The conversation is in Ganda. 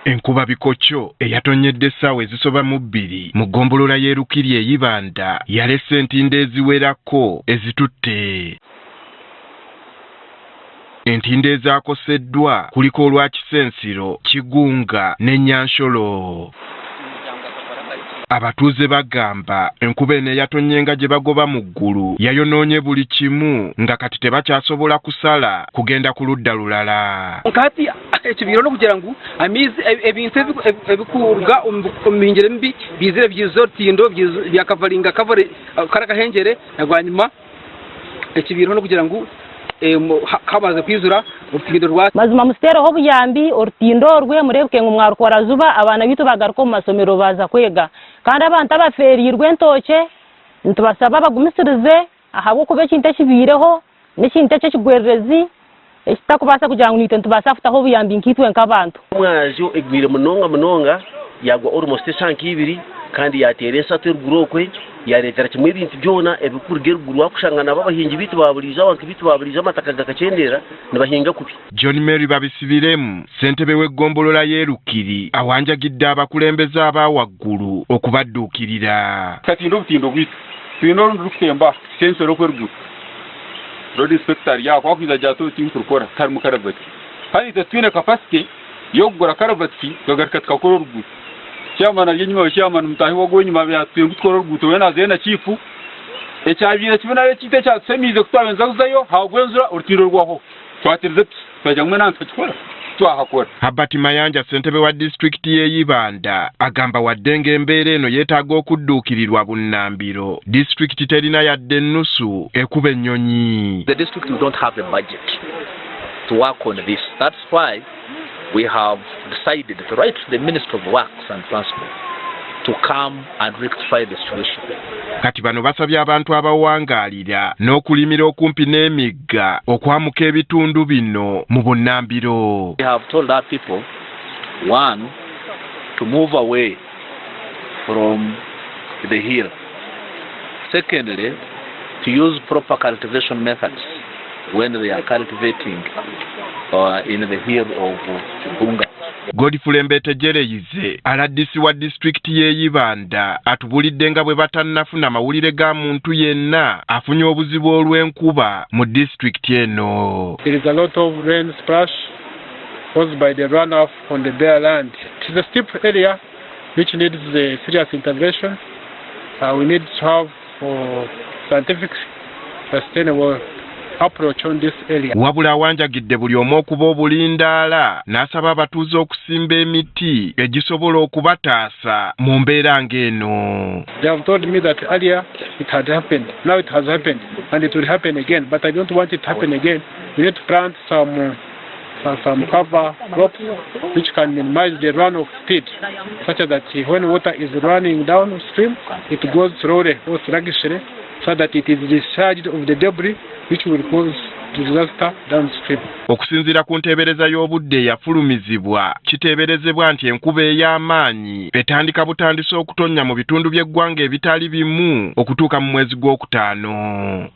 Enkuba bikokyo eyatonyedde essaawa ezisoba mu 2 mu ggombolola y'Erukiri eyibanda yalese entindo eziwerako ezitutte. Entindo ezaakoseddwa kuliko olwa Kisensiro, Kigunga ne Nyansholo. Abatuuze bagamba enkuba eno eyatonye nga gye bagoba mu ggulu yayonoonye buli kimu nga kati tebakyasobola kusala kugenda ku ludda lulala. Kati ekibiro no kugira ngu amizi ebintu ebikuruga omubingire mbi bizire byizo tindo byakavalinga kavore karaka henjere agwanyuma ekibiro no kugira ngu kamaze kwizura urutindo rwa mazima mustere ho buyambi urutindo rwe murebwe ngo mwarukora zuba abana bitu bagaruka mu masomero baza kwega kandi abantu abaferirwe ntoke ntubasaba bagumisirize ahabo kube kinte kibireho n'ikinte kigwererezi ekitakubasa kugira ngo nite ntubasa futaho buyambi nkitwe nk'abantu mwajo egwire munonga yagwa almost 2 kandi yatere satwe rugurokwe yaretera kimwe ibintu byona ebikurge ruguru wakushangana babahingi bitu baburiza abantu bitu baburiza amataka gakacendera nibahinga kubi. John Mary babisibiremu ssentebe w'eggombolola y'Erukiri awanjagidde abakulembeze abawaggulu okubadduukirira. Kati ndobutindo bwitu twino ndukemba sensoro kweruguru road inspector yako akwiza jato tinkurukora kari mu karavati hani twine capacity yo kugura karavati gagarika tukakora ruguru cyamana yenyuma cyamana mutahi wago nyuma bya twengutworo ruguto wena zena chifu ecyabira kibona cyite cya semize kutabenza kuzayo hagwenzura urutiro rwaho twatirize twajyamwe nanka tukora twahakora. Habert Mayanja ssentebe wa district y'Eyibanda agamba wadenge embeera eno yeetaaga okudduukirirwa bunnambiro district terina yadde ennusu ekuba ennyonyi. The district don't have a budget to work on this. That's why we have decided to write to the Minister of Works and Transport to come and rectify the situation. Kati bano basabye abantu abawangaalira n'okulimira okumpi n'emigga okwamuka ebitundu bino mu bunnambiro. We have told our people, one, to move away from the hill. Secondly, to use proper cultivation methods when they are cultivating in the hill of Bunga. Godfrey Mbetegereyize aladdisi wa district y'Eyibanda atubulidde nga bwe batannafuna mawulire ga muntu yenna afunye obuzibu olw'enkuba mu district eno. There is a lot of rain splash caused by the runoff on the bare land. It is a steep area which needs a serious intervention. We need to have scientific sustainable approach on this area. Wabula wanjagidde buli omu okuba obulindaala n'asaba abatuuze okusimba emiti egisobola okubataasa mu mbeera ng'eno. They have told me that earlier it had happened. Now it has happened and it will happen again, but I don't want it to happen again. We need to plant some cover crops which can minimize the runoff speed such that when water is running downstream it goes slowly or sluggishly so that it is discharged of the debris which will cause disaster downstream. Okusinziira ku nteebereza y'obudde eyafulumizibwa kiteeberezebwa nti enkuba ey'amaanyi etandika butandise okutonnya mu bitundu by'eggwanga ebitali bimu okutuuka mu mwezi gw'okutaano.